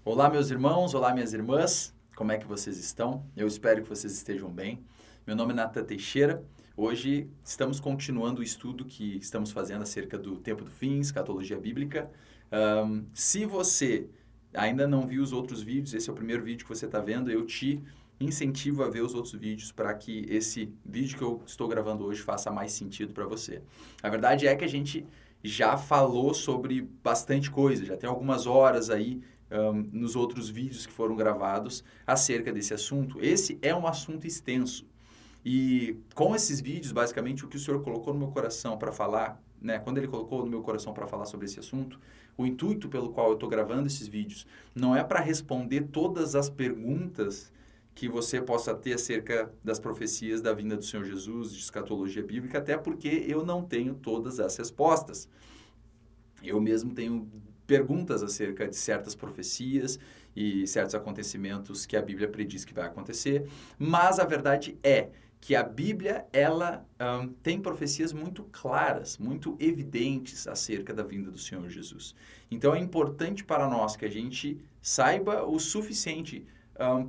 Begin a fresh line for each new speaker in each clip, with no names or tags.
Olá, meus irmãos, olá, minhas irmãs, como é que vocês estão? Eu espero que vocês estejam bem. Meu nome é Nathan Teixeira. Hoje estamos continuando o estudo que estamos fazendo acerca do tempo do fim, escatologia bíblica. Se você ainda não viu os outros vídeos, esse é o primeiro vídeo que você está vendo, eu te incentivo a ver os outros vídeos para que esse vídeo que eu estou gravando hoje faça mais sentido para você. A verdade é que a gente já falou sobre bastante coisa, já tem algumas horas aí nos outros vídeos que foram gravados acerca desse assunto. Esse é um assunto extenso. E com esses vídeos, basicamente, o que o Senhor colocou no meu coração para falar, né? Quando Ele colocou no meu coração para falar sobre esse assunto, o intuito pelo qual eu estou gravando esses vídeos não é para responder todas as perguntas que você possa ter acerca das profecias da vinda do Senhor Jesus, de escatologia bíblica, até porque eu não tenho todas as respostas. Eu mesmo tenho perguntas acerca de certas profecias e certos acontecimentos que a Bíblia prediz que vai acontecer, mas a verdade é que a Bíblia, ela tem profecias muito claras, muito evidentes acerca da vinda do Senhor Jesus. Então é importante para nós que a gente saiba o suficiente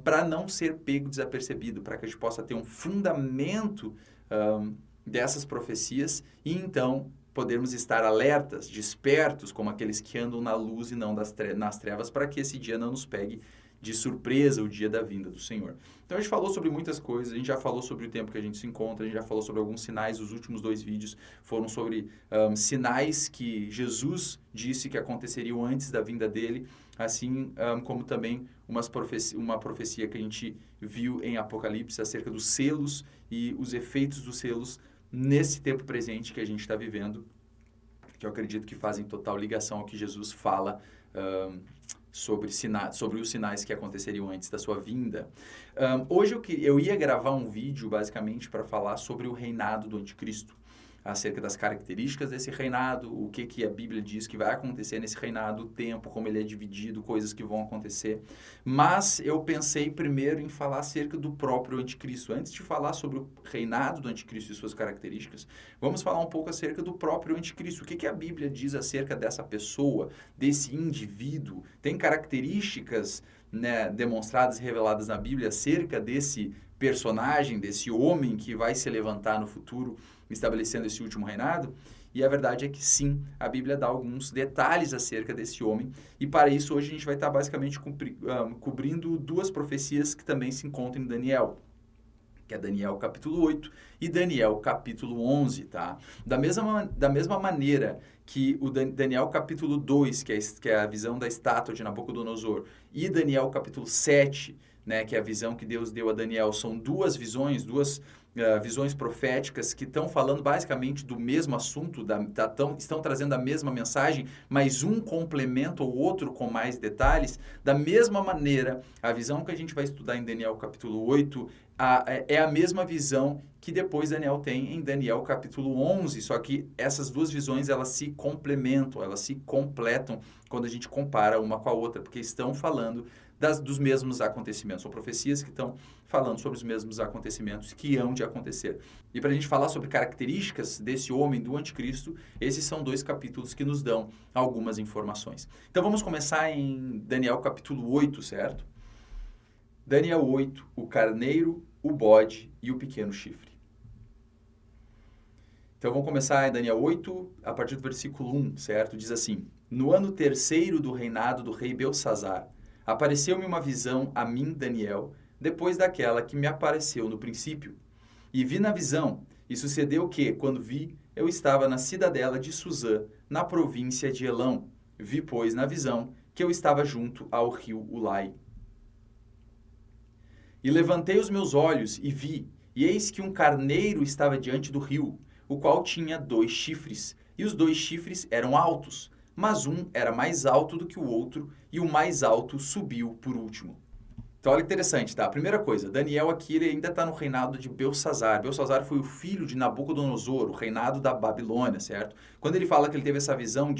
para não ser pego desapercebido, para que a gente possa ter um fundamento dessas profecias e então podermos estar alertas, despertos, como aqueles que andam na luz e não nas trevas, para que esse dia não nos pegue de surpresa o dia da vinda do Senhor. Então a gente falou sobre muitas coisas, a gente já falou sobre o tempo que a gente se encontra, a gente já falou sobre alguns sinais, os últimos 2 vídeos foram sobre sinais que Jesus disse que aconteceriam antes da vinda dele, assim como também uma profecia que a gente viu em Apocalipse acerca dos selos e os efeitos dos selos nesse tempo presente que a gente está vivendo, que eu acredito que fazem total ligação ao que Jesus fala sobre os sinais que aconteceriam antes da sua vinda. Hoje eu ia gravar um vídeo basicamente para falar sobre o reinado do anticristo, acerca das características desse reinado, o que a Bíblia diz que vai acontecer nesse reinado, o tempo, como ele é dividido, coisas que vão acontecer. Mas eu pensei primeiro em falar acerca do próprio anticristo. Antes de falar sobre o reinado do anticristo e suas características, vamos falar um pouco acerca do próprio anticristo. O que a Bíblia diz acerca dessa pessoa, desse indivíduo? Tem características, né, demonstradas e reveladas na Bíblia acerca desse personagem, desse homem que vai se levantar no futuro, estabelecendo esse último reinado? E a verdade é que sim, a Bíblia dá alguns detalhes acerca desse homem, e para isso hoje a gente vai estar basicamente cobrindo 2 profecias que também se encontram em Daniel, que é Daniel capítulo 8 e Daniel capítulo 11, tá? Da mesma maneira que o Daniel capítulo 2, que é a visão da estátua de Nabucodonosor, e Daniel capítulo 7, né, que é a visão que Deus deu a Daniel, são 2 visões, 2 visões proféticas que estão falando basicamente do mesmo assunto, estão trazendo a mesma mensagem, mas um complementa o outro com mais detalhes. Da mesma maneira, a visão que a gente vai estudar em Daniel capítulo 8 é a mesma visão que depois Daniel tem em Daniel capítulo 11, só que essas 2 visões elas se complementam, elas se completam quando a gente compara uma com a outra, porque estão falando dos mesmos acontecimentos, são profecias que estão falando sobre os mesmos acontecimentos que hão de acontecer. E para a gente falar sobre características desse homem, do anticristo, esses são 2 capítulos que nos dão algumas informações. Então vamos começar em Daniel capítulo 8, certo? Daniel 8, o carneiro, o bode e o pequeno chifre. Então vamos começar em Daniel 8, a partir do versículo 1, certo? Diz assim: No ano 3º do reinado do rei Belsazzar, apareceu-me uma visão a mim, Daniel, depois daquela que me apareceu no princípio. E vi na visão, e sucedeu que, quando vi, eu estava na cidadela de Suzã, na província de Elão. Vi, pois, na visão, que eu estava junto ao rio Ulai. E levantei os meus olhos e vi, e eis que um carneiro estava diante do rio, o qual tinha 2 chifres, e os 2 chifres eram altos, mas um era mais alto do que o outro, e o mais alto subiu por último. Então, olha que interessante, tá? A primeira coisa, Daniel aqui ele ainda está no reinado de Belsazzar. Belsazzar foi o filho de Nabucodonosor, o reinado da Babilônia, certo? Quando ele fala que ele teve essa visão,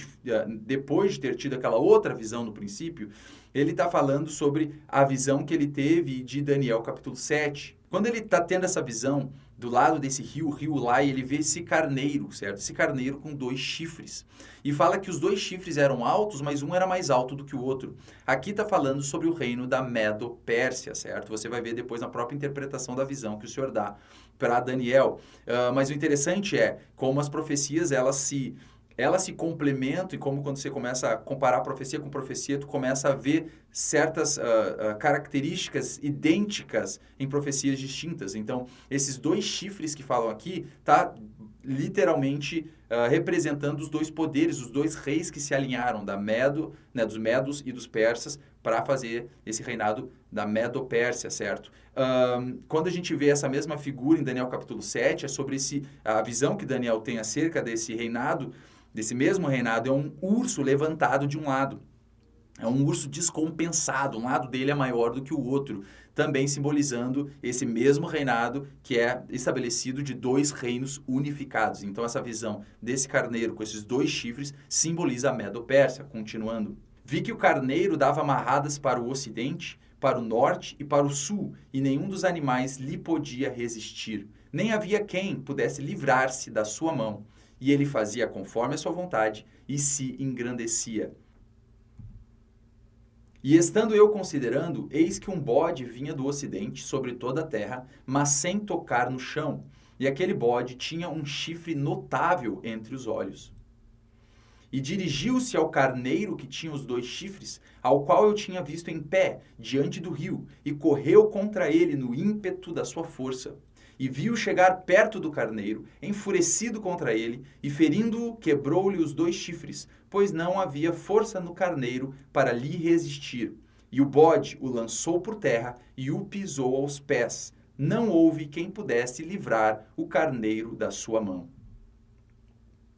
depois de ter tido aquela outra visão no princípio, ele está falando sobre a visão que ele teve de Daniel capítulo 7, Quando ele está tendo essa visão do lado desse rio lá, ele vê esse carneiro, certo? Esse carneiro com 2 chifres. E fala que os 2 chifres eram altos, mas um era mais alto do que o outro. Aqui está falando sobre o reino da Medo-Pérsia, certo? Você vai ver depois na própria interpretação da visão que o Senhor dá para Daniel. Mas o interessante é como as profecias, elas se complementam, e como quando você começa a comparar profecia com profecia, tu começa a ver certas características idênticas em profecias distintas. Então, esses 2 chifres que falam aqui, tá literalmente representando os 2 poderes, os 2 reis que se alinharam dos medos e dos persas para fazer esse reinado da Medo-Pérsia, certo? Quando a gente vê essa mesma figura em Daniel capítulo 7, é sobre a visão que Daniel tem acerca desse reinado. Desse mesmo reinado, é um urso levantado de um lado. É um urso descompensado, um lado dele é maior do que o outro, também simbolizando esse mesmo reinado que é estabelecido de 2 reinos unificados. Então essa visão desse carneiro com esses 2 chifres simboliza a Medo-Pérsia. Continuando. Vi que o carneiro dava amarradas para o ocidente, para o norte e para o sul, e nenhum dos animais lhe podia resistir. Nem havia quem pudesse livrar-se da sua mão. E ele fazia conforme a sua vontade e se engrandecia. E estando eu considerando, eis que um bode vinha do ocidente sobre toda a terra, mas sem tocar no chão. E aquele bode tinha um chifre notável entre os olhos. E dirigiu-se ao carneiro que tinha os 2 chifres, ao qual eu tinha visto em pé, diante do rio, e correu contra ele no ímpeto da sua força. E viu chegar perto do carneiro, enfurecido contra ele, e ferindo-o, quebrou-lhe os 2 chifres, pois não havia força no carneiro para lhe resistir. E o bode o lançou por terra e o pisou aos pés. Não houve quem pudesse livrar o carneiro da sua mão.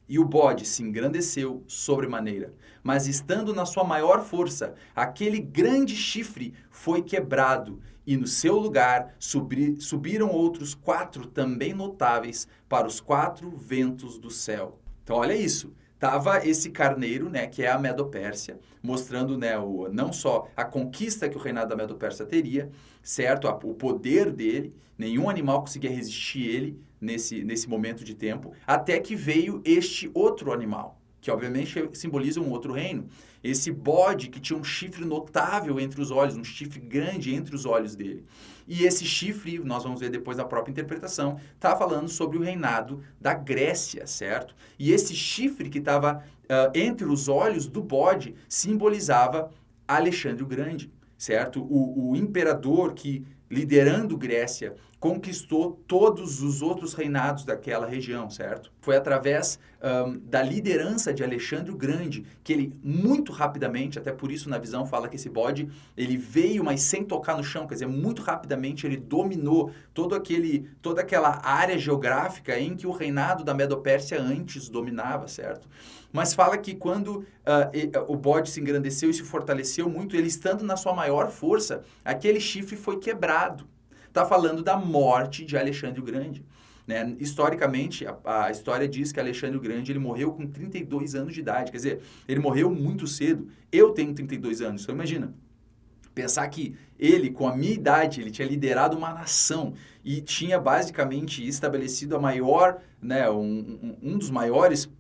E o bode se engrandeceu sobremaneira, mas estando na sua maior força, aquele grande chifre foi quebrado, e no seu lugar subiram outros 4 também notáveis para os 4 ventos do céu. Então olha isso, estava esse carneiro, né, que é a Medo-Pérsia, mostrando, né, não só a conquista que o reinado da Medo-Pérsia teria, certo? O poder dele, nenhum animal conseguia resistir ele nesse momento de tempo, até que veio este outro animal, que obviamente simboliza um outro reino. Esse bode que tinha um chifre notável entre os olhos, um chifre grande entre os olhos dele. E esse chifre, nós vamos ver depois na própria interpretação, está falando sobre o reinado da Grécia, certo? E esse chifre que estava entre os olhos do bode simbolizava Alexandre o Grande, certo? O imperador que, liderando Grécia, conquistou todos os outros reinados daquela região, certo? Foi através da liderança de Alexandre o Grande que ele, muito rapidamente, até por isso na visão fala que esse bode, ele veio, mas sem tocar no chão, quer dizer, muito rapidamente ele dominou toda aquela área geográfica em que o reinado da Medo-Pérsia antes dominava, certo? Mas fala que quando o bode se engrandeceu e se fortaleceu muito, ele estando na sua maior força, aquele chifre foi quebrado. Está falando da morte de Alexandre o Grande. Né? Historicamente, a história diz que Alexandre o Grande ele morreu com 32 anos de idade. Quer dizer, ele morreu muito cedo. Eu tenho 32 anos, então imagina. Pensar que ele, com a minha idade, ele tinha liderado uma nação e tinha basicamente estabelecido a maior, né, um dos maiores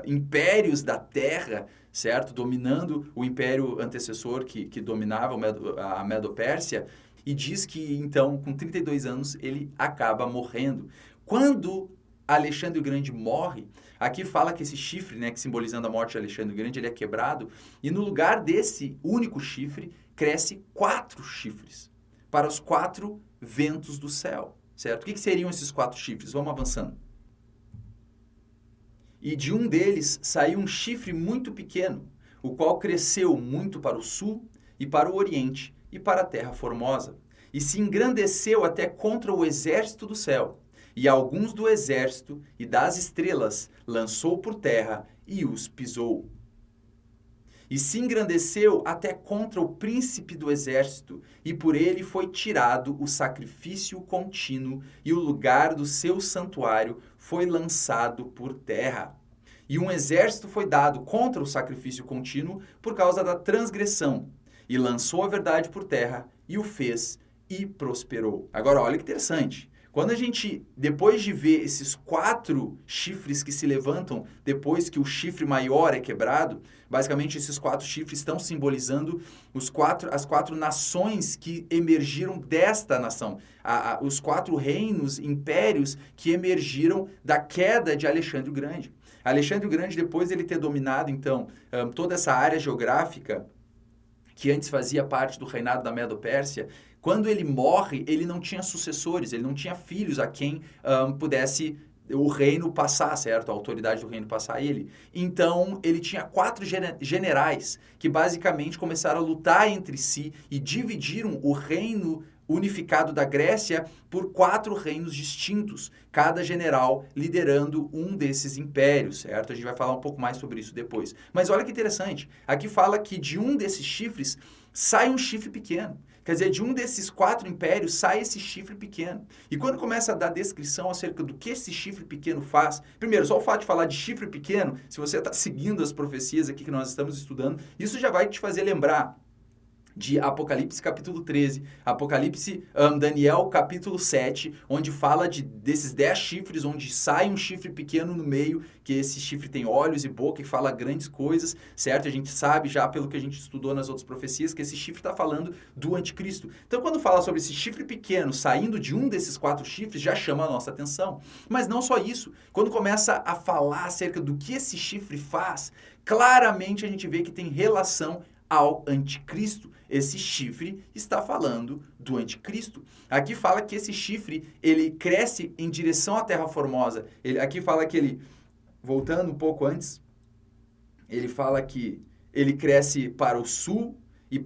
impérios da Terra, certo? Dominando o império antecessor que dominava a Medo-Pérsia. E diz que, então, com 32 anos, ele acaba morrendo. Quando Alexandre o Grande morre, aqui fala que esse chifre, né, que simbolizando a morte de Alexandre o Grande, ele é quebrado, e no lugar desse único chifre, cresce 4 chifres, para os 4 ventos do céu, certo? O que seriam esses 4 chifres? Vamos avançando. E de um deles saiu um chifre muito pequeno, o qual cresceu muito para o sul e para o oriente, e para a terra formosa, e se engrandeceu até contra o exército do céu, e alguns do exército e das estrelas lançou por terra e os pisou. E se engrandeceu até contra o príncipe do exército, e por ele foi tirado o sacrifício contínuo, e o lugar do seu santuário foi lançado por terra. E um exército foi dado contra o sacrifício contínuo por causa da transgressão, e lançou a verdade por terra, e o fez e prosperou. Agora, olha que interessante. Quando a gente, depois de ver esses 4 chifres que se levantam, depois que o chifre maior é quebrado, basicamente esses 4 chifres estão simbolizando as 4 nações que emergiram desta nação. Os 4 reinos, impérios que emergiram da queda de Alexandre o Grande. Alexandre o Grande, depois de ele ter dominado, então, toda essa área geográfica que antes fazia parte do reinado da Medo-Pérsia, quando ele morre, ele não tinha sucessores, ele não tinha filhos a quem pudesse o reino passar, certo? A autoridade do reino passar a ele. Então, ele tinha 4 generais que basicamente começaram a lutar entre si e dividiram o reino unificado da Grécia por 4 reinos distintos, cada general liderando um desses impérios, certo? A gente vai falar um pouco mais sobre isso depois. Mas olha que interessante, aqui fala que de um desses chifres sai um chifre pequeno. Quer dizer, de um desses 4 impérios sai esse chifre pequeno. E quando começa a dar descrição acerca do que esse chifre pequeno faz, primeiro, só o fato de falar de chifre pequeno, se você está seguindo as profecias aqui que nós estamos estudando, isso já vai te fazer lembrar de Apocalipse capítulo 13, Daniel capítulo 7, onde fala desses 10 chifres, onde sai um chifre pequeno no meio, que esse chifre tem olhos e boca e fala grandes coisas, certo? A gente sabe já pelo que a gente estudou nas outras profecias que esse chifre está falando do anticristo. Então, quando fala sobre esse chifre pequeno saindo de um desses 4 chifres, já chama a nossa atenção. Mas não só isso, quando começa a falar acerca do que esse chifre faz, claramente a gente vê que tem relação ao anticristo. Esse chifre está falando do anticristo. Aqui fala que esse chifre, ele cresce em direção à Terra Formosa. Aqui fala que ele, voltando um pouco antes, ele fala que ele cresce para o sul e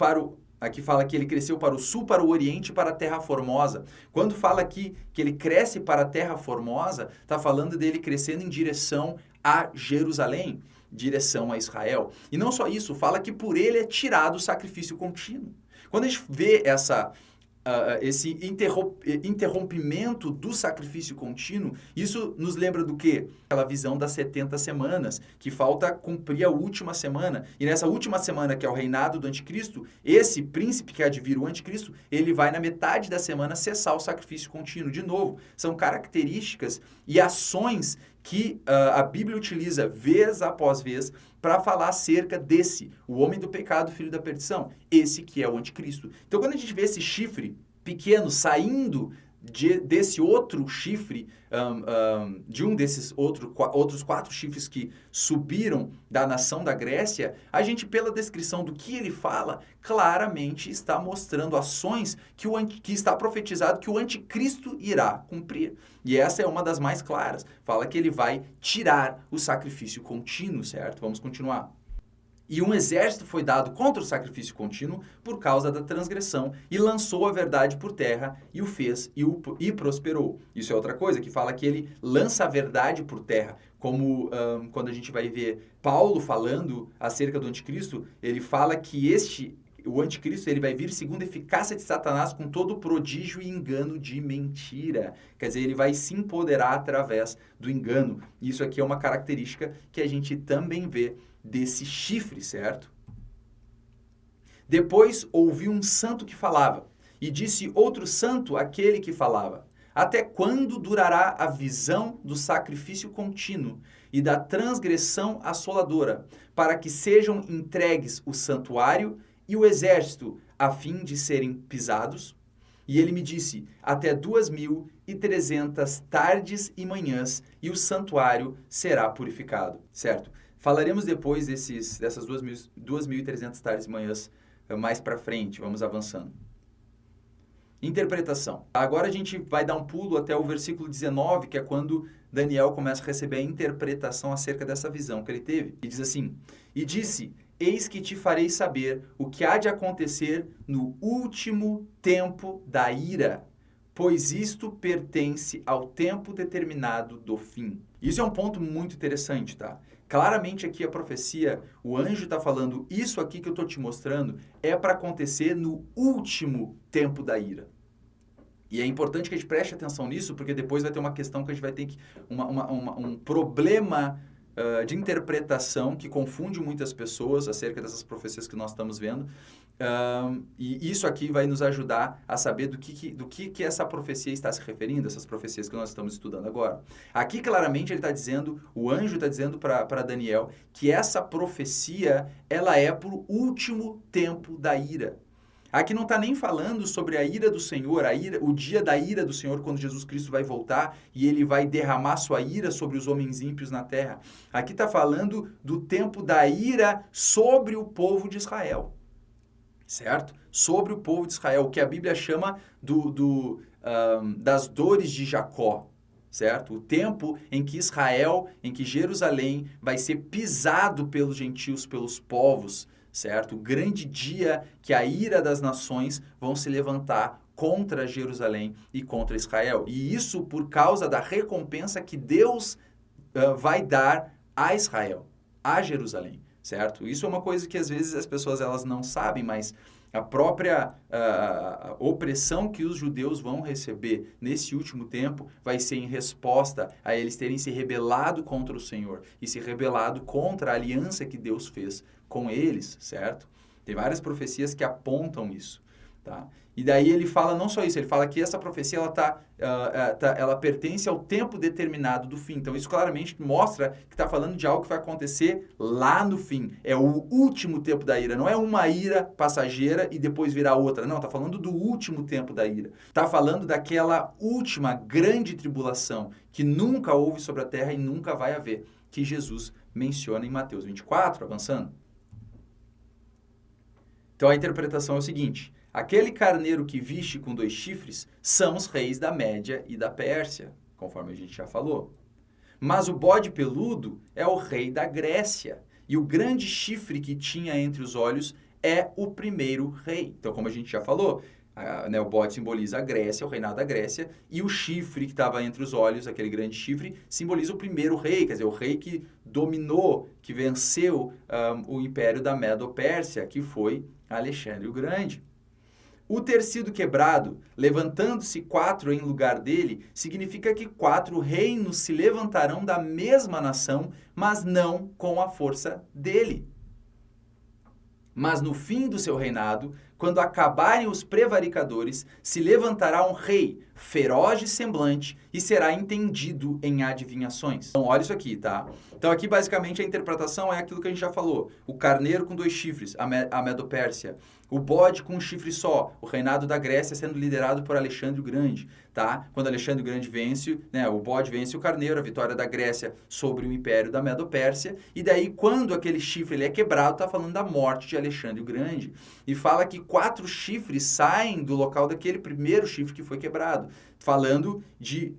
aqui fala que ele cresceu para o sul, para o oriente e para a Terra Formosa. Quando fala aqui que ele cresce para a Terra Formosa, está falando dele crescendo em direção a Jerusalém, direção a Israel. E não só isso, fala que por ele é tirado o sacrifício contínuo. Quando a gente vê esse interrompimento do sacrifício contínuo, isso nos lembra do quê? Aquela visão das 70 semanas, que falta cumprir a última semana. E nessa última semana, que é o reinado do anticristo, esse príncipe que há de vir o anticristo, ele vai na metade da semana cessar o sacrifício contínuo. De novo, são características e ações que a Bíblia utiliza vez após vez para falar acerca desse, o homem do pecado, filho da perdição, esse que é o anticristo. Então, quando a gente vê esse chifre pequeno saindo desse outro chifre, de um desses outros 4 chifres que subiram da nação da Grécia, a gente, pela descrição do que ele fala, claramente está mostrando ações que está profetizado que o anticristo irá cumprir. E essa é uma das mais claras. Fala que ele vai tirar o sacrifício contínuo, certo? Vamos continuar. E um exército foi dado contra o sacrifício contínuo por causa da transgressão e lançou a verdade por terra e o fez e prosperou. Isso é outra coisa, que fala que ele lança a verdade por terra. Como quando a gente vai ver Paulo falando acerca do anticristo, ele fala que o anticristo, ele vai vir segundo a eficácia de Satanás com todo o prodígio e engano de mentira. Quer dizer, ele vai se empoderar através do engano. Isso aqui é uma característica que a gente também vê desse chifre, certo? Depois ouvi um santo que falava, e disse outro santo àquele que falava: até quando durará a visão do sacrifício contínuo e da transgressão assoladora, para que sejam entregues o santuário e o exército, a fim de serem pisados? E ele me disse: até 2.300 tardes e manhãs, e o santuário será purificado, certo? Falaremos depois dessas 2.300 tardes e manhãs mais para frente, vamos avançando. Interpretação. Agora a gente vai dar um pulo até o versículo 19, que é quando Daniel começa a receber a interpretação acerca dessa visão que ele teve. E diz assim: e disse: eis que te farei saber o que há de acontecer no último tempo da ira, pois isto pertence ao tempo determinado do fim. Isso é um ponto muito interessante, tá? Claramente aqui a profecia, o anjo está falando, isso aqui que eu estou te mostrando é para acontecer no último tempo da ira. E é importante que a gente preste atenção nisso, porque depois vai ter uma questão que a gente vai ter um problema de interpretação que confunde muitas pessoas acerca dessas profecias que nós estamos vendo. E isso aqui vai nos ajudar a saber do que essa profecia está se referindo, essas profecias que nós estamos estudando agora. Aqui, claramente, ele está dizendo, o anjo está dizendo para Daniel que essa profecia, ela é para o último tempo da ira. Aqui não está nem falando sobre a ira do Senhor, o dia da ira do Senhor, quando Jesus Cristo vai voltar e ele vai derramar sua ira sobre os homens ímpios na terra. Aqui está falando do tempo da ira sobre o povo de Israel. Certo? Sobre o povo de Israel, o que a Bíblia chama das dores de Jacó, certo? O tempo em que Israel, em que Jerusalém vai ser pisado pelos gentios, pelos povos, certo? O grande dia que a ira das nações vão se levantar contra Jerusalém e contra Israel. E isso por causa da recompensa que Deus vai dar a Israel, a Jerusalém. Certo? Isso é uma coisa que às vezes as pessoas elas não sabem, mas a própria opressão que os judeus vão receber nesse último tempo vai ser em resposta a eles terem se rebelado contra o Senhor e se rebelado contra a aliança que Deus fez com eles, certo? Tem várias profecias que apontam isso, tá? E daí ele fala não só isso, ele fala que essa profecia ela pertence ao tempo determinado do fim. Então isso claramente mostra que está falando de algo que vai acontecer lá no fim. É o último tempo da ira, não é uma ira passageira e depois virar outra. Não, está falando do último tempo da ira. Está falando daquela última grande tribulação que nunca houve sobre a terra e nunca vai haver, que Jesus menciona em Mateus 24, avançando. Então a interpretação é o seguinte: aquele carneiro que viste com 2 chifres são os reis da Média e da Pérsia, conforme a gente já falou. Mas o bode peludo é o rei da Grécia, e o grande chifre que tinha entre os olhos é o primeiro rei. Então, como a gente já falou, o bode simboliza a Grécia, o reinado da Grécia, e o chifre que estava entre os olhos, aquele grande chifre, simboliza o primeiro rei, quer dizer, o rei que dominou, que venceu o império da Medo-Pérsia, que foi Alexandre o Grande. O ter sido quebrado, levantando-se 4 em lugar dele, significa que 4 reinos se levantarão da mesma nação, mas não com a força dele. Mas no fim do seu reinado, quando acabarem os prevaricadores, se levantará um rei, feroz de semblante, e será entendido em adivinhações. Então, olha isso aqui, tá? Então, aqui, basicamente, a interpretação é aquilo que a gente já falou. O carneiro com 2 chifres, a Medo-Pérsia. O bode com um chifre só, o reinado da Grécia sendo liderado por Alexandre o Grande, tá? Quando Alexandre o Grande vence, o bode vence o carneiro, a vitória da Grécia sobre o império da Medo-Pérsia, e daí quando aquele chifre ele é quebrado, está falando da morte de Alexandre o Grande. E fala que 4 chifres saem do local daquele primeiro chifre que foi quebrado, falando de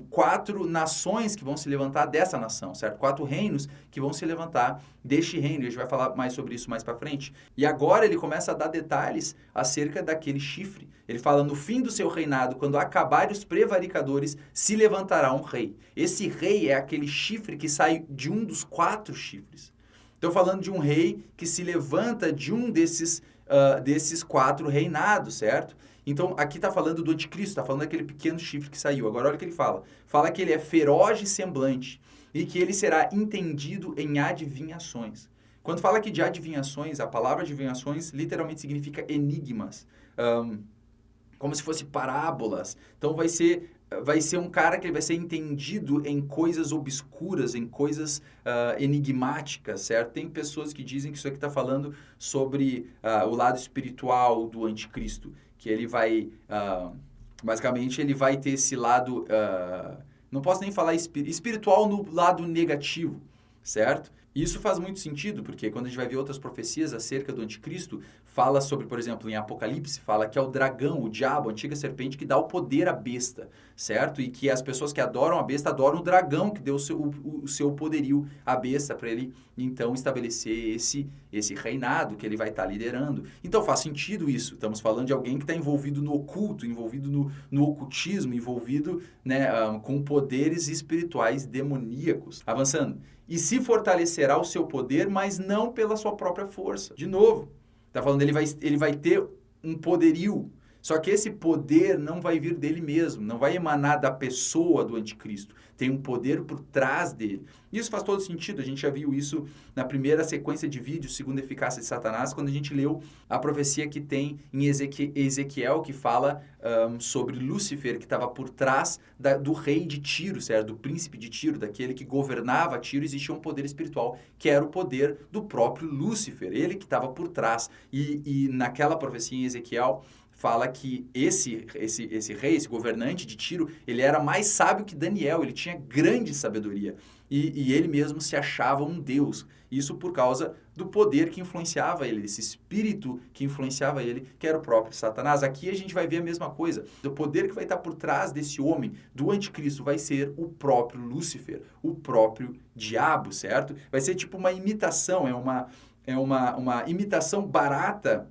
4 nações que vão se levantar dessa nação, certo? 4 reinos que vão se levantar deste reino, e a gente vai falar mais sobre isso mais para frente. E agora ele começa a dar detalhes acerca daquele chifre. Ele fala, no fim do seu reinado, quando acabarem os prevaricadores, se levantará um rei. Esse rei é aquele chifre que sai de um dos 4 chifres. Estou falando de um rei que se levanta de um desses 4 reinados, certo? Então, aqui está falando do anticristo, está falando daquele pequeno chifre que saiu. Agora, olha o que ele fala. Fala que ele é feroz de semblante e que ele será entendido em adivinhações. Quando fala aqui de adivinhações, a palavra adivinhações literalmente significa enigmas, como se fosse parábolas. Então, vai ser um cara que vai ser entendido em coisas obscuras, em coisas enigmáticas, certo? Tem pessoas que dizem que isso aqui está falando sobre o lado espiritual do anticristo, que ele vai, basicamente, ele vai ter esse lado, não posso nem falar espiritual no lado negativo, certo? Isso faz muito sentido, porque quando a gente vai ver outras profecias acerca do anticristo, fala sobre, por exemplo, em Apocalipse, fala que é o dragão, o diabo, a antiga serpente, que dá o poder à besta, certo? E que as pessoas que adoram a besta adoram o dragão, que deu o seu poderio à besta para ele, então, estabelecer esse reinado que ele vai estar liderando. Então, faz sentido isso. Estamos falando de alguém que está envolvido no oculto, envolvido no ocultismo, envolvido com poderes espirituais demoníacos. Avançando. E se fortalecerá o seu poder, mas não pela sua própria força. De novo, está falando ele vai ter um poderio, Só que esse poder não vai vir dele mesmo, não vai emanar da pessoa do anticristo. Tem um poder por trás dele. Isso faz todo sentido, a gente já viu isso na primeira sequência de vídeos, segundo a eficácia de Satanás, quando a gente leu a profecia que tem em Ezequiel, que fala sobre Lúcifer, que estava por trás do rei de Tiro, certo? Do príncipe de Tiro, daquele que governava Tiro. Existia um poder espiritual, que era o poder do próprio Lúcifer, ele que estava por trás. E naquela profecia em Ezequiel, fala que esse rei, esse governante de Tiro, ele era mais sábio que Daniel, ele tinha grande sabedoria. E ele mesmo se achava um deus. Isso por causa do poder que influenciava ele, esse espírito que influenciava ele, que era o próprio Satanás. Aqui a gente vai ver a mesma coisa. O poder que vai estar por trás desse homem, do anticristo, vai ser o próprio Lúcifer, o próprio diabo, certo? Vai ser tipo uma imitação, é uma imitação barata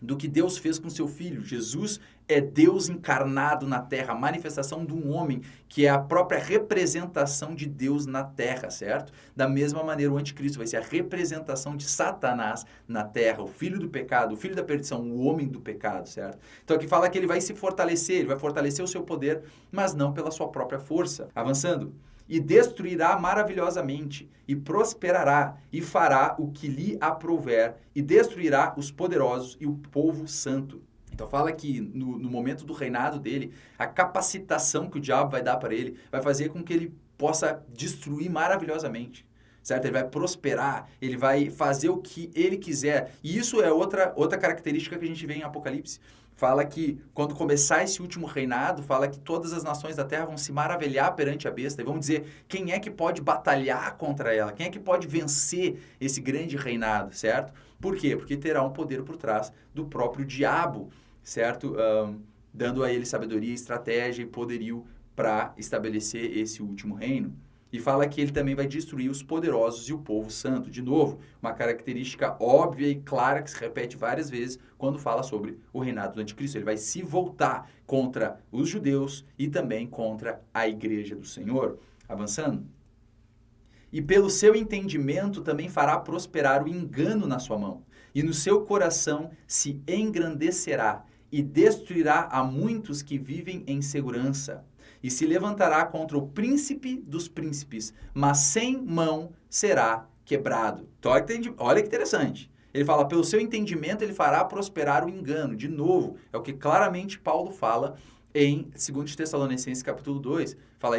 do que Deus fez com seu Filho. Jesus é Deus encarnado na terra, a manifestação de um homem que é a própria representação de Deus na terra, certo? Da mesma maneira, o anticristo vai ser a representação de Satanás na terra, o filho do pecado, o filho da perdição, o homem do pecado, certo? Então aqui fala que ele vai se fortalecer, ele vai fortalecer o seu poder, mas não pela sua própria força. Avançando. E destruirá maravilhosamente, e prosperará, e fará o que lhe aprouver, e destruirá os poderosos e o povo santo. Então fala que no momento do reinado dele, a capacitação que o diabo vai dar para ele, vai fazer com que ele possa destruir maravilhosamente. Certo? Ele vai prosperar, ele vai fazer o que ele quiser. E isso é outra característica que a gente vê em Apocalipse. Fala que quando começar esse último reinado, fala que todas as nações da terra vão se maravilhar perante a besta e vão dizer quem é que pode batalhar contra ela, quem é que pode vencer esse grande reinado, certo? Por quê? Porque terá um poder por trás do próprio diabo, certo? Dando a ele sabedoria, estratégia e poderio para estabelecer esse último reino. E fala que ele também vai destruir os poderosos e o povo santo. De novo, uma característica óbvia e clara que se repete várias vezes quando fala sobre o reinado do anticristo. Ele vai se voltar contra os judeus e também contra a igreja do Senhor. Avançando. E pelo seu entendimento também fará prosperar o engano na sua mão. E no seu coração se engrandecerá e destruirá a muitos que vivem em segurança. E se levantará contra o príncipe dos príncipes, mas sem mão será quebrado. Então, olha que interessante. Ele fala, pelo seu entendimento, ele fará prosperar o engano. De novo, é o que claramente Paulo fala em 2 Tessalonicenses capítulo 2. Fala,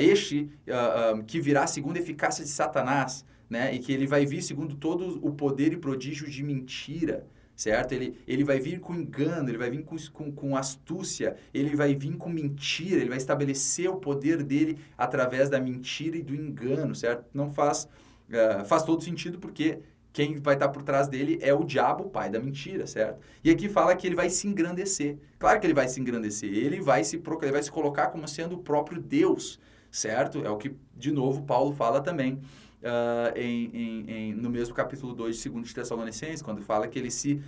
que virá segundo a eficácia de Satanás, né? E que ele vai vir segundo todo o poder e prodígio de mentira. Certo? Ele vai vir com engano, ele vai vir com astúcia, ele vai vir com mentira, ele vai estabelecer o poder dele através da mentira e do engano, certo? Não faz todo sentido porque quem vai estar por trás dele é o diabo, o pai da mentira, certo? E aqui fala que ele vai se engrandecer. Claro que ele vai se engrandecer, ele vai se colocar como sendo o próprio Deus, certo? É o que, de novo, Paulo fala também. No mesmo capítulo 2 de 2 Tessalonicenses, quando fala que ele se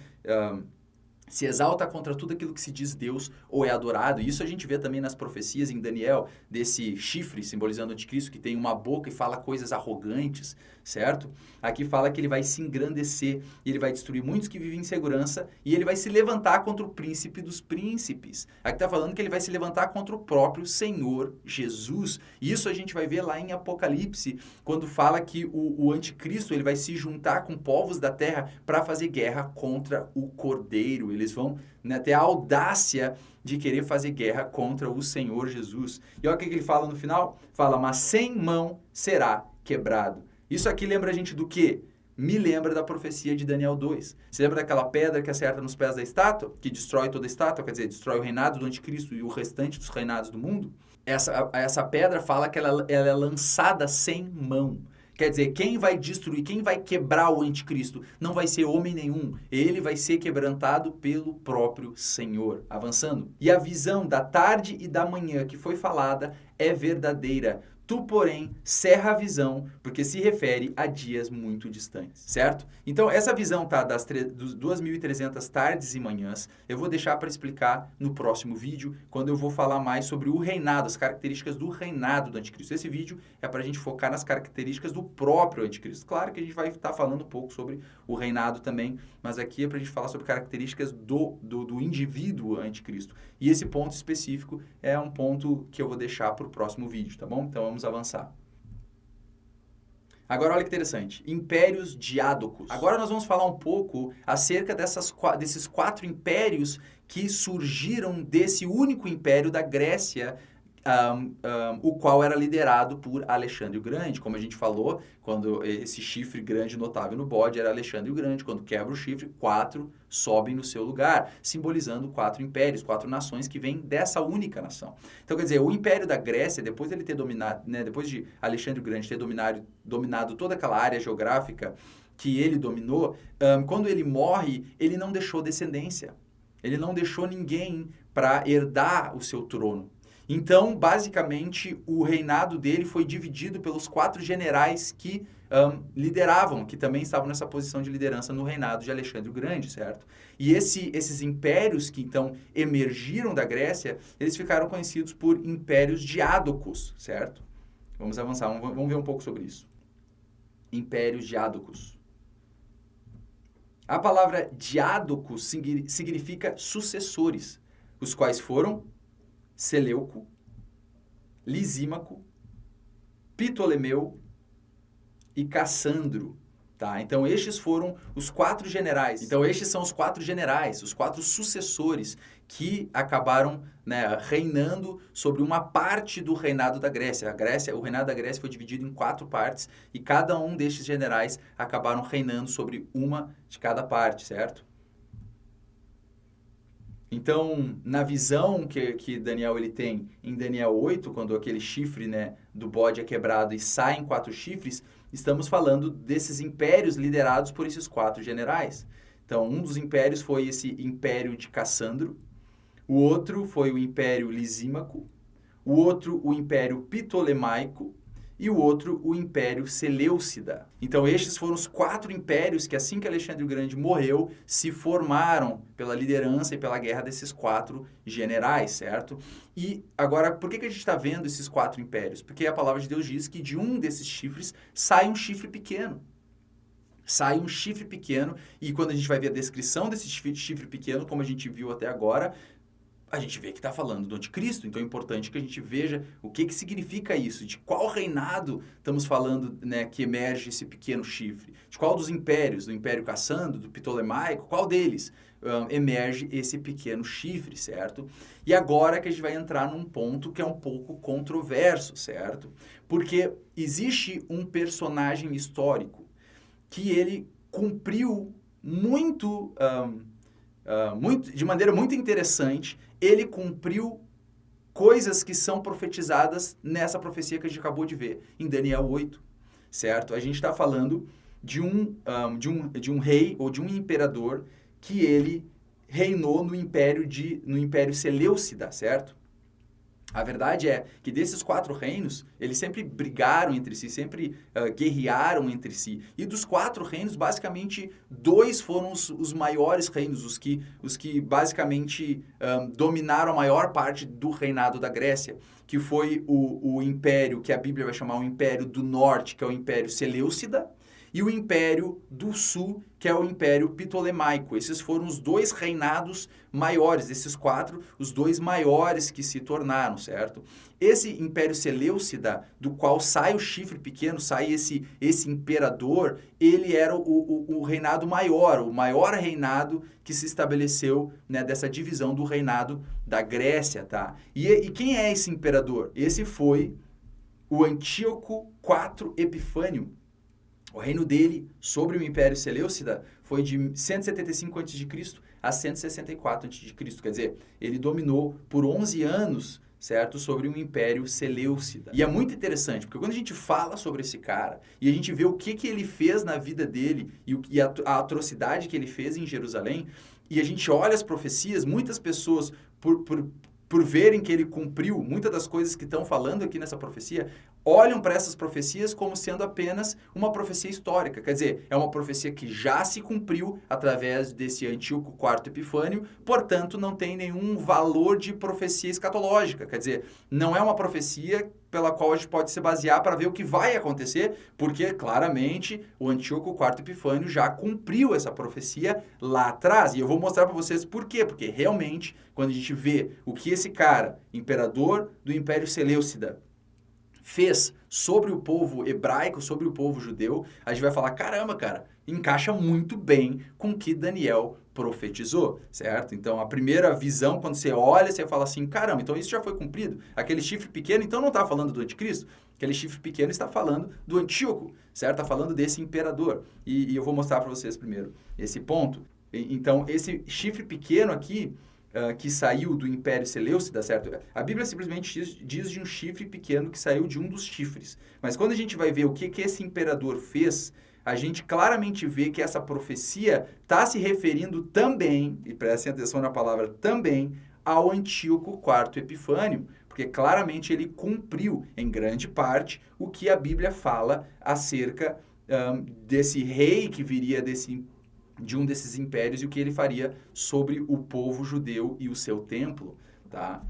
exalta contra tudo aquilo que se diz Deus ou é adorado. Isso a gente vê também nas profecias em Daniel, desse chifre simbolizando o anticristo, que tem uma boca e fala coisas arrogantes, certo? Aqui fala que ele vai se engrandecer, ele vai destruir muitos que vivem em segurança e ele vai se levantar contra o príncipe dos príncipes. Aqui está falando que ele vai se levantar contra o próprio Senhor Jesus. Isso a gente vai ver lá em Apocalipse, quando fala que o anticristo ele vai se juntar com povos da terra para fazer guerra contra o Cordeiro. Eles vão ter a audácia de querer fazer guerra contra o Senhor Jesus. E olha o que ele fala no final. Fala, mas sem mão será quebrado. Isso aqui lembra a gente do quê? Me lembra da profecia de Daniel 2. Você lembra daquela pedra que acerta nos pés da estátua? Que destrói toda a estátua, quer dizer, destrói o reinado do anticristo e o restante dos reinados do mundo? Essa pedra fala que ela é lançada sem mão. Quer dizer, quem vai destruir, quem vai quebrar o anticristo não vai ser homem nenhum. Ele vai ser quebrantado pelo próprio Senhor. Avançando. E a visão da tarde e da manhã que foi falada é verdadeira. Tu, porém, cerra a visão, porque se refere a dias muito distantes, certo? Então, essa visão tá dos 2.300 tardes e manhãs, eu vou deixar para explicar no próximo vídeo, quando eu vou falar mais sobre o reinado, as características do reinado do anticristo. Esse vídeo é para a gente focar nas características do próprio anticristo. Claro que a gente vai estar falando um pouco sobre o reinado também, mas aqui é para a gente falar sobre características do indivíduo anticristo. E esse ponto específico é um ponto que eu vou deixar para o próximo vídeo, tá bom? Então, vamos avançar. Agora, olha que interessante. Impérios diádocos. Agora nós vamos falar um pouco acerca desses 4 impérios que surgiram desse único império da Grécia, o qual era liderado por Alexandre o Grande. Como a gente falou, quando esse chifre grande notável no bode era Alexandre o Grande, quando quebra o chifre, 4 sobem no seu lugar, simbolizando 4 impérios, 4 nações que vêm dessa única nação. Então, quer dizer, o Império da Grécia, depois dele ter dominado, né, depois de Alexandre o Grande ter dominado toda aquela área geográfica que ele dominou, quando ele morre, ele não deixou descendência. Ele não deixou ninguém para herdar o seu trono. Então, basicamente, o reinado dele foi dividido pelos 4 generais que lideravam, que também estavam nessa posição de liderança no reinado de Alexandre o Grande, certo? E esses impérios que, então, emergiram da Grécia, eles ficaram conhecidos por impérios diádocos, certo? Vamos avançar, vamos ver um pouco sobre isso. Impérios diádocos. A palavra diádoco significa sucessores, os quais foram Seleuco, Lisímaco, Ptolemeu e Cassandro, tá? Então, estes foram os 4 generais. Então, estes são os 4 generais, os 4 sucessores que acabaram, né, reinando sobre uma parte do reinado da Grécia. O reinado da Grécia foi dividido em 4 partes e cada um destes generais acabaram reinando sobre uma de cada parte, certo? Então, na visão que Daniel ele tem em Daniel 8, quando aquele chifre, né, do bode é quebrado e saem 4 chifres, estamos falando desses impérios liderados por esses 4 generais. Então, um dos impérios foi esse império de Cassandro, o outro foi o império Lisímaco, o outro o império Ptolemaico e o outro o império Seleucida. Então, estes foram os 4 impérios que, assim que Alexandre o Grande morreu, se formaram pela liderança e pela guerra desses 4 generais, certo? E agora, por que a gente está vendo esses 4 impérios? Porque a palavra de Deus diz que de um desses chifres sai um chifre pequeno. Sai um chifre pequeno, e quando a gente vai ver a descrição desse chifre pequeno, como a gente viu até agora, a gente vê que está falando do anticristo. Então é importante que a gente veja o que significa isso, de qual reinado estamos falando, né, que emerge esse pequeno chifre, de qual dos impérios, do Império Cassandro, do Ptolemaico, qual deles emerge esse pequeno chifre, certo? E agora que a gente vai entrar num ponto que é um pouco controverso, certo? Porque existe um personagem histórico que ele cumpriu de maneira muito interessante, ele cumpriu coisas que são profetizadas nessa profecia que a gente acabou de ver, em Daniel 8, certo? A gente está falando de um rei ou de um imperador que ele reinou no Império Seleucida, certo? A verdade é que desses 4 reinos, eles sempre brigaram entre si, sempre guerrearam entre si. E dos 4 reinos, basicamente, 2 foram os maiores reinos, os que basicamente dominaram a maior parte do reinado da Grécia, que foi o império que a Bíblia vai chamar o Império do Norte, que é o Império Seleucida, e o Império do Sul, que é o Império Ptolemaico. Esses foram os 2 reinados maiores, desses 4, os 2 maiores que se tornaram, certo? Esse Império Seleucida, do qual sai o chifre pequeno, sai esse imperador, ele era o reinado maior, o maior reinado que se estabeleceu, né, dessa divisão do reinado da Grécia, tá? E quem é esse imperador? Esse foi o Antíoco IV Epifânio. O reino dele sobre o Império Seleucida foi de 175 a.C. a 164 a.C. Quer dizer, ele dominou por 11 anos, certo? Sobre um Império Seleucida. E é muito interessante, porque quando a gente fala sobre esse cara e a gente vê o que ele fez na vida dele e a atrocidade que ele fez em Jerusalém, e a gente olha as profecias, muitas pessoas, por por verem que ele cumpriu muitas das coisas que estão falando aqui nessa profecia, olham para essas profecias como sendo apenas uma profecia histórica. Quer dizer, é uma profecia que já se cumpriu através desse Antíoco IV Epifânio, portanto, não tem nenhum valor de profecia escatológica. Quer dizer, não é uma profecia pela qual a gente pode se basear para ver o que vai acontecer, porque, claramente, o Antíoco IV Epifânio já cumpriu essa profecia lá atrás. E eu vou mostrar para vocês por quê. Porque, realmente, quando a gente vê o que esse cara, imperador do Império Seleucida, fez sobre o povo hebraico, sobre o povo judeu, a gente vai falar, caramba, cara, encaixa muito bem com o que Daniel profetizou, certo? Então, a primeira visão, quando você olha, você fala assim, caramba, então isso já foi cumprido? Aquele chifre pequeno, então não está falando do anticristo? Aquele chifre pequeno está falando do Antíoco, certo? Está falando desse imperador. E eu vou mostrar para vocês primeiro esse ponto. Então, esse chifre pequeno aqui, que saiu do Império Seleucida, certo? A Bíblia simplesmente diz de um chifre pequeno que saiu de um dos chifres. Mas quando a gente vai ver o que esse imperador fez, a gente claramente vê que essa profecia está se referindo também, e prestem atenção na palavra também, ao Antíoco IV Epifânio, porque claramente ele cumpriu, em grande parte, o que a Bíblia fala acerca desse rei que viria de um desses impérios e o que ele faria sobre o povo judeu e o seu templo, tá?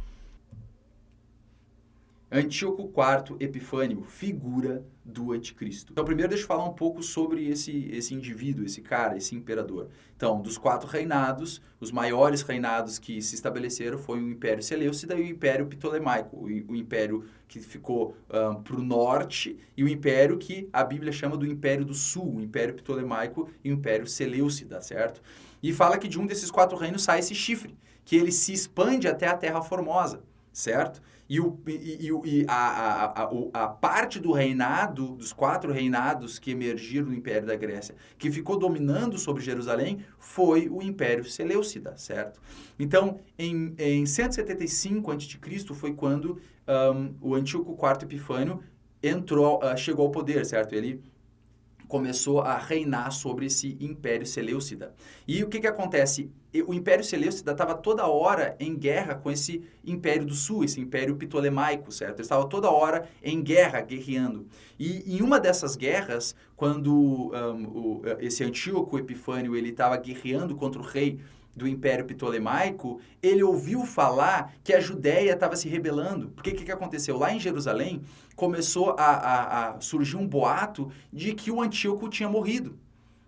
Antíoco IV Epifânio, figura do anticristo. Então, primeiro deixa eu falar um pouco sobre esse indivíduo, esse cara, esse imperador. Então, dos 4 reinados, os maiores reinados que se estabeleceram foi o Império Seleucida e o Império Ptolemaico, o império que ficou para o norte e o império que a Bíblia chama do Império do Sul, o Império Ptolemaico e o Império Seleucida, certo? E fala que de um desses 4 reinos sai esse chifre, que ele se expande até a Terra Formosa, certo? E a parte do reinado, dos 4 reinados que emergiram do Império da Grécia, que ficou dominando sobre Jerusalém, foi o Império Seleucida, certo? Então, em 175 a.C. foi quando o Antíoco IV Epifânio chegou ao poder, certo? Ele começou a reinar sobre esse Império Seleucida. E o que acontece? O Império Seleucida estava toda hora em guerra com esse Império do Sul, esse Império Ptolemaico, certo? Ele estava toda hora em guerra, guerreando. E em uma dessas guerras, quando esse Antíoco Epifânio ele estava guerreando contra o rei do Império Ptolemaico, ele ouviu falar que a Judéia estava se rebelando. Porque o que aconteceu? Lá em Jerusalém, começou a surgir um boato de que o Antíoco tinha morrido,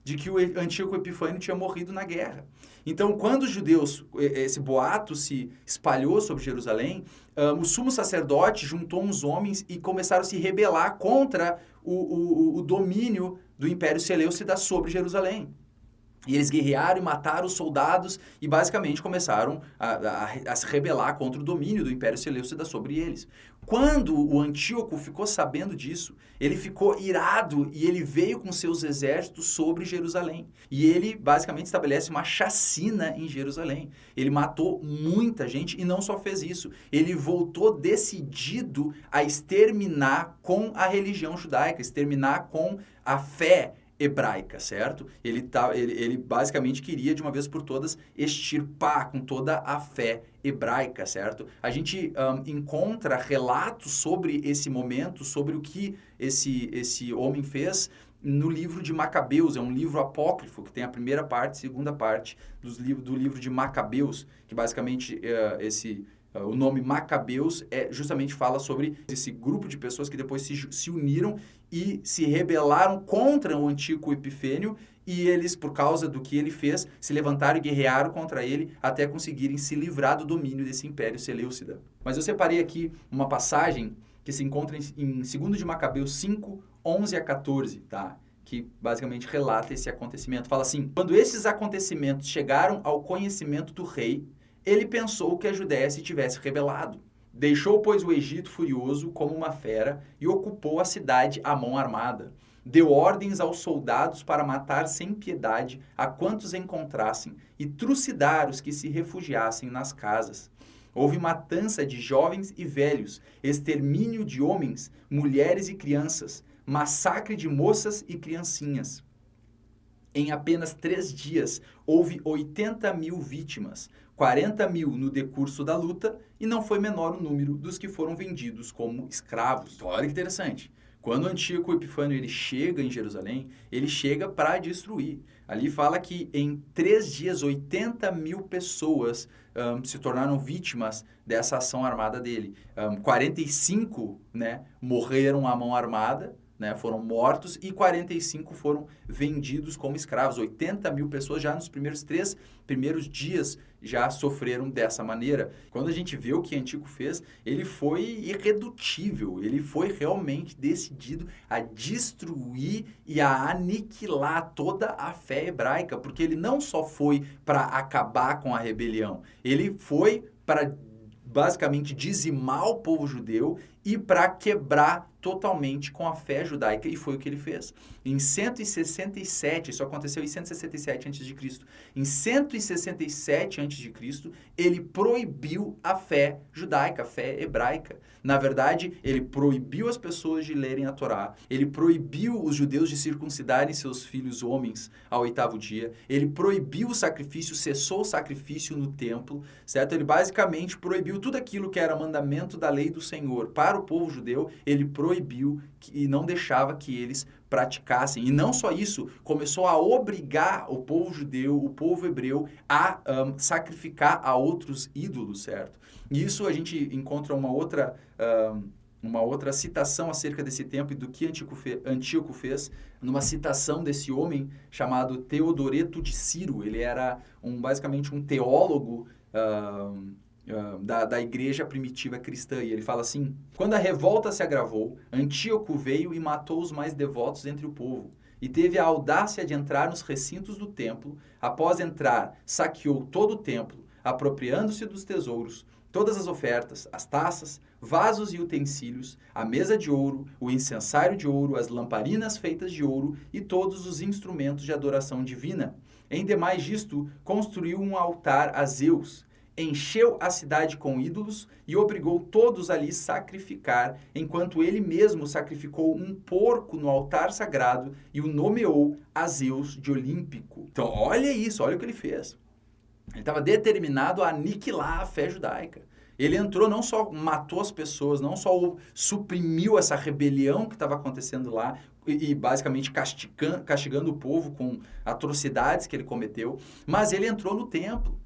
de que o Antíoco Epifânio tinha morrido na guerra. Então, quando os judeus, esse boato se espalhou sobre Jerusalém, o sumo sacerdote juntou uns homens e começaram a se rebelar contra o domínio do Império Seleucida sobre Jerusalém. E eles guerrearam e mataram os soldados e basicamente começaram a se rebelar contra o domínio do Império Seleucida sobre eles. Quando o Antíoco ficou sabendo disso, ele ficou irado e ele veio com seus exércitos sobre Jerusalém. E ele basicamente estabelece uma chacina em Jerusalém. Ele matou muita gente e não só fez isso, ele voltou decidido a exterminar com a religião judaica, exterminar com a fé hebraica, certo? Ele basicamente queria, de uma vez por todas, extirpar com toda a fé hebraica, certo? A gente encontra relatos sobre esse momento, sobre o que esse homem fez no livro de Macabeus. É um livro apócrifo, que tem a primeira parte e a segunda parte do livro de Macabeus, que basicamente o nome Macabeus justamente fala sobre esse grupo de pessoas que depois se uniram e se rebelaram contra o Antíoco Epifânio e eles, por causa do que ele fez, se levantaram e guerrearam contra ele até conseguirem se livrar do domínio desse Império Seleucida. Mas eu separei aqui uma passagem que se encontra em 2 de Macabeus 5, 11 a 14, tá? Que basicamente relata esse acontecimento. Fala assim: quando esses acontecimentos chegaram ao conhecimento do rei, ele pensou que a Judéia se tivesse rebelado. Deixou, pois, o Egito furioso como uma fera e ocupou a cidade à mão armada. Deu ordens aos soldados para matar sem piedade a quantos encontrassem e trucidar os que se refugiassem nas casas. Houve matança de jovens e velhos, extermínio de homens, mulheres e crianças, massacre de moças e criancinhas. Em apenas 3 dias, houve 80.000 vítimas, 40 mil no decurso da luta, e não foi menor o número dos que foram vendidos como escravos. Então, olha que interessante. Quando Antíoco Epifânio ele chega em Jerusalém, ele chega para destruir. Ali fala que em 3 dias, 80 mil pessoas se tornaram vítimas dessa ação armada dele. 45 morreram à mão armada, foram mortos, e 45 foram vendidos como escravos. 80 mil pessoas já nos primeiros dias já sofreram dessa maneira. Quando a gente vê o que Antíoco fez, ele foi irredutível, ele foi realmente decidido a destruir e a aniquilar toda a fé hebraica, porque ele não só foi para acabar com a rebelião, ele foi para basicamente dizimar o povo judeu e para quebrar totalmente com a fé judaica, e foi o que ele fez. Em 167, isso aconteceu em 167 a.C., em 167 a.C., ele proibiu a fé judaica, a fé hebraica. Na verdade, ele proibiu as pessoas de lerem a Torá, ele proibiu os judeus de circuncidarem seus filhos homens ao 8º dia, ele proibiu o sacrifício, cessou o sacrifício no templo, certo? Ele basicamente proibiu tudo aquilo que era mandamento da lei do Senhor para o povo judeu, ele proibiu e não deixava que eles praticassem. E não só isso, começou a obrigar o povo judeu, o povo hebreu, a sacrificar a outros ídolos, certo? E isso a gente encontra uma outra citação acerca desse tempo e do que Antíoco fez, numa citação desse homem chamado Teodoreto de Ciro. Ele era basicamente um teólogo da igreja primitiva cristã, e ele fala assim: quando a revolta se agravou, Antíoco veio e matou os mais devotos entre o povo, e teve a audácia de entrar nos recintos do templo. Após entrar, saqueou todo o templo, apropriando-se dos tesouros, todas as ofertas, as taças, vasos e utensílios, a mesa de ouro, o incensário de ouro, as lamparinas feitas de ouro e todos os instrumentos de adoração divina. Em demais disto, construiu um altar a Zeus, encheu a cidade com ídolos e obrigou todos ali sacrificar, enquanto ele mesmo sacrificou um porco no altar sagrado e o nomeou a Zeus de Olímpico. Então, olha isso, olha o que ele fez. Ele estava determinado a aniquilar a fé judaica. Ele entrou, não só matou as pessoas, não só suprimiu essa rebelião que estava acontecendo lá e basicamente castigando o povo com atrocidades que ele cometeu, mas ele entrou no templo.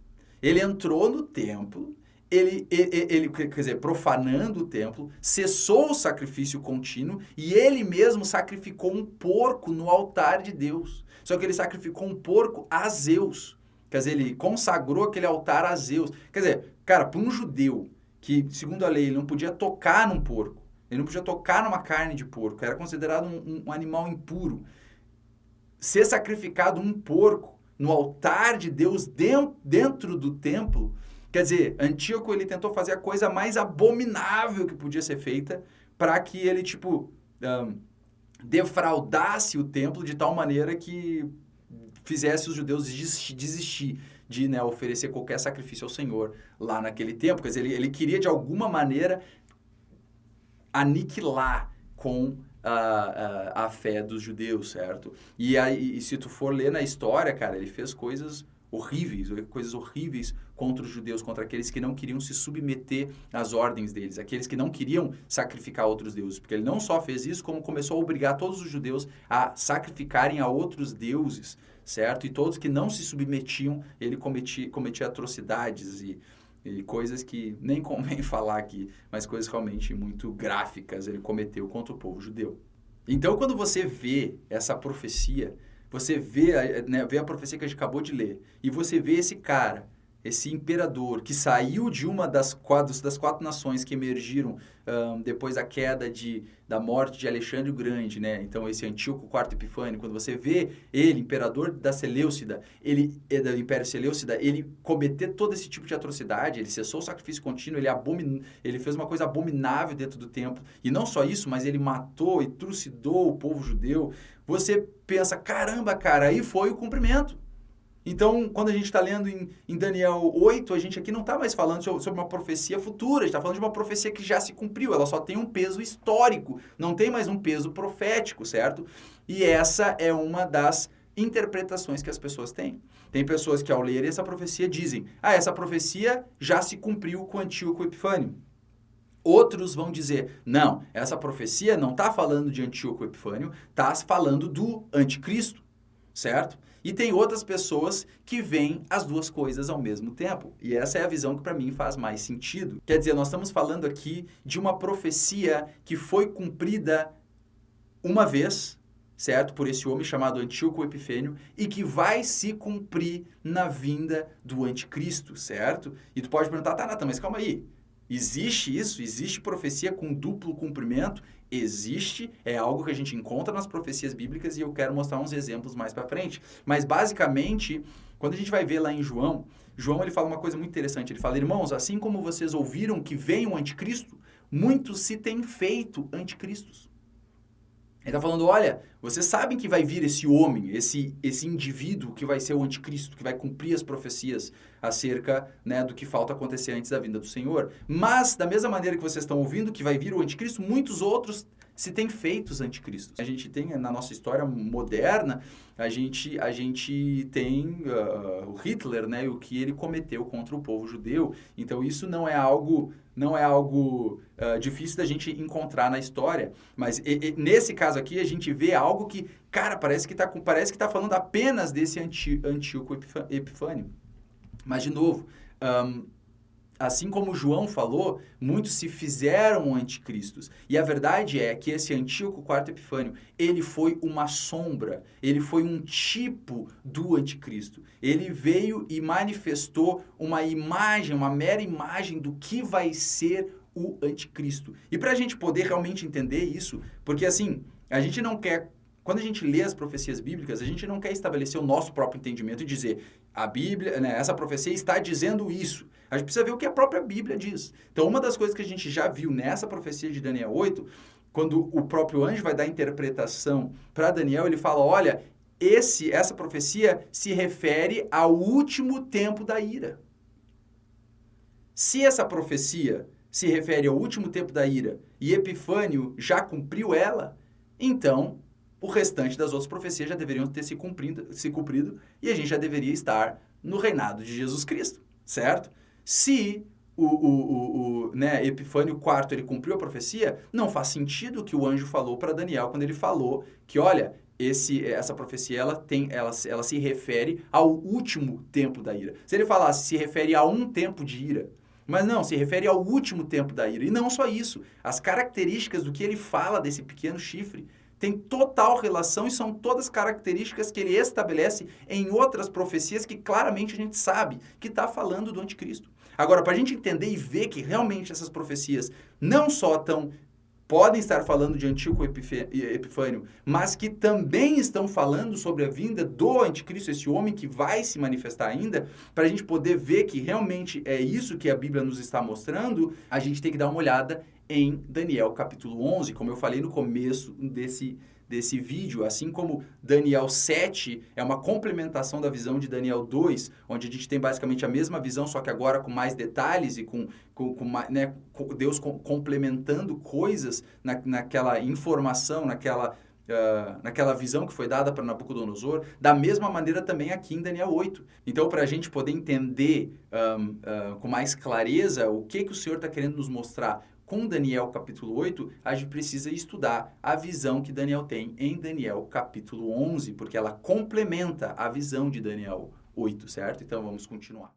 Ele entrou no templo, quer dizer, profanando o templo, cessou o sacrifício contínuo e ele mesmo sacrificou um porco no altar de Deus. Só que ele sacrificou um porco a Zeus. Quer dizer, ele consagrou aquele altar a Zeus. Quer dizer, cara, para um judeu que, segundo a lei, ele não podia tocar num porco, ele não podia tocar numa carne de porco, era considerado um animal impuro. Ser sacrificado um porco no altar de Deus dentro do templo, quer dizer, Antíoco ele tentou fazer a coisa mais abominável que podia ser feita para que ele, defraudasse o templo de tal maneira que fizesse os judeus desistir de oferecer qualquer sacrifício ao Senhor lá naquele tempo. Quer dizer, ele queria de alguma maneira aniquilar com a fé dos judeus, certo? E se tu for ler na história, cara, ele fez coisas horríveis contra os judeus, contra aqueles que não queriam se submeter às ordens deles, aqueles que não queriam sacrificar outros deuses, porque ele não só fez isso, como começou a obrigar todos os judeus a sacrificarem a outros deuses, certo? E todos que não se submetiam, ele cometia atrocidades e coisas que nem convém falar aqui, mas coisas realmente muito gráficas ele cometeu contra o povo judeu. Então, quando você vê essa profecia, você vê a profecia que a gente acabou de ler, e você vê esse cara, esse imperador que saiu de uma das quatro nações que emergiram depois da queda da morte de Alexandre o Grande, né? Então, esse Antíoco IV Epifânio, quando você vê ele, imperador da Seleucida, do Império Seleucida, ele cometer todo esse tipo de atrocidade, ele cessou o sacrifício contínuo, ele fez uma coisa abominável dentro do templo, e não só isso, mas ele matou e trucidou o povo judeu. Você pensa, caramba, cara, aí foi o cumprimento. Então, quando a gente está lendo em Daniel 8, a gente aqui não está mais falando sobre uma profecia futura, a gente está falando de uma profecia que já se cumpriu, ela só tem um peso histórico, não tem mais um peso profético, certo? E essa é uma das interpretações que as pessoas têm. Tem pessoas que ao lerem essa profecia dizem, essa profecia já se cumpriu com Antíoco Epifânio. Outros vão dizer, não, essa profecia não está falando de Antíoco Epifânio, está falando do anticristo, certo? E tem outras pessoas que veem as duas coisas ao mesmo tempo. E essa é a visão que para mim faz mais sentido. Quer dizer, nós estamos falando aqui de uma profecia que foi cumprida uma vez, certo? Por esse homem chamado Antíoco Epifânio, e que vai se cumprir na vinda do anticristo, certo? E tu pode perguntar, Natan, mas calma aí. Existe isso? Existe profecia com duplo cumprimento? Existe, é algo que a gente encontra nas profecias bíblicas e eu quero mostrar uns exemplos mais para frente. Mas basicamente, quando a gente vai ver lá em João ele fala uma coisa muito interessante. Ele fala, irmãos, assim como vocês ouviram que vem um anticristo, muitos se têm feito anticristos. Ele está falando, olha, vocês sabem que vai vir esse homem, esse indivíduo que vai ser o anticristo, que vai cumprir as profecias acerca, né, do que falta acontecer antes da vinda do Senhor. Mas, da mesma maneira que vocês estão ouvindo que vai vir o anticristo, muitos outros se têm feito os anticristos. A gente tem, na nossa história moderna, a gente tem o Hitler, né, e o que ele cometeu contra o povo judeu. Então, isso não é algo difícil da gente encontrar na história. Mas nesse caso aqui, a gente vê algo que, cara, parece que tá falando apenas desse Antíoco Epifânio. Mas, de novo, assim como João falou, muitos se fizeram anticristos. E a verdade é que esse Antíoco IV Epifânio, ele foi uma sombra, ele foi um tipo do anticristo. Ele veio e manifestou uma imagem, uma mera imagem do que vai ser o anticristo. E para a gente poder realmente entender isso, porque assim, a gente não quer... Quando a gente lê as profecias bíblicas, a gente não quer estabelecer o nosso próprio entendimento e dizer a Bíblia, né, essa profecia está dizendo isso. A gente precisa ver o que a própria Bíblia diz. Então, uma das coisas que a gente já viu nessa profecia de Daniel 8, quando o próprio anjo vai dar interpretação para Daniel, ele fala, olha, essa profecia se refere ao último tempo da ira. Se essa profecia se refere ao último tempo da ira e Epifânio já cumpriu ela, então o restante das outras profecias já deveriam ter se cumprido e a gente já deveria estar no reinado de Jesus Cristo, certo? Se né, Epifânio IV ele cumpriu a profecia, não faz sentido o que o anjo falou para Daniel quando ele falou que, olha, essa profecia ela se refere ao último tempo da ira. Se ele falasse se refere a um tempo de ira, mas não, se refere ao último tempo da ira. E não só isso, as características do que ele fala desse pequeno chifre tem total relação e são todas características que ele estabelece em outras profecias que claramente a gente sabe que está falando do anticristo. Agora, para a gente entender e ver que realmente essas profecias não só podem estar falando de Antíoco Epifânio, mas que também estão falando sobre a vinda do anticristo, esse homem que vai se manifestar ainda, para a gente poder ver que realmente é isso que a Bíblia nos está mostrando, a gente tem que dar uma olhada em Daniel capítulo 11, como eu falei no começo desse vídeo, assim como Daniel 7 é uma complementação da visão de Daniel 2, onde a gente tem basicamente a mesma visão, só que agora com mais detalhes e com Deus complementando coisas naquela informação, naquela visão que foi dada para Nabucodonosor, da mesma maneira também aqui em Daniel 8. Então, para a gente poder entender com mais clareza o que o Senhor está querendo nos mostrar com Daniel capítulo 8, a gente precisa estudar a visão que Daniel tem em Daniel capítulo 11, porque ela complementa a visão de Daniel 8, certo? Então, vamos continuar.